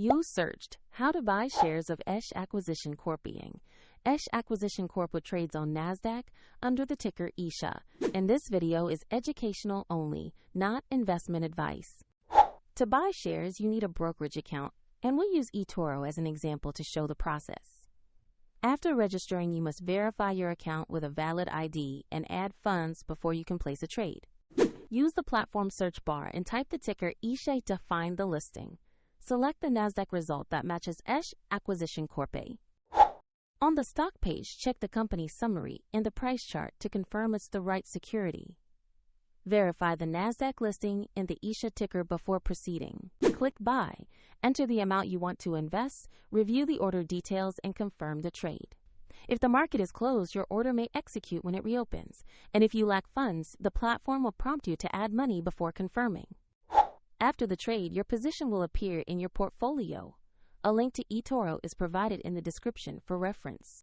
You searched how to buy shares of Esh Acquisition Corp-A. Esh Acquisition Corp-A trades on NASDAQ under the ticker ESHA, and this video is educational only, not investment advice. To buy shares, you need a brokerage account, and we'll use eToro as an example to show the process. After registering, you must verify your account with a valid ID and add funds before you can place a trade. Use the platform search bar and type the ticker ESHA to find the listing. Select the NASDAQ result that matches Esh Acquisition Corp-A. On the stock page, check the company summary and the price chart to confirm it's the right security. Verify the NASDAQ listing and the ESHA ticker before proceeding. Click Buy, enter the amount you want to invest, review the order details, and confirm the trade. If the market is closed, your order may execute when it reopens, and if you lack funds, the platform will prompt you to add money before confirming. After the trade, your position will appear in your portfolio. A link to eToro is provided in the description for reference.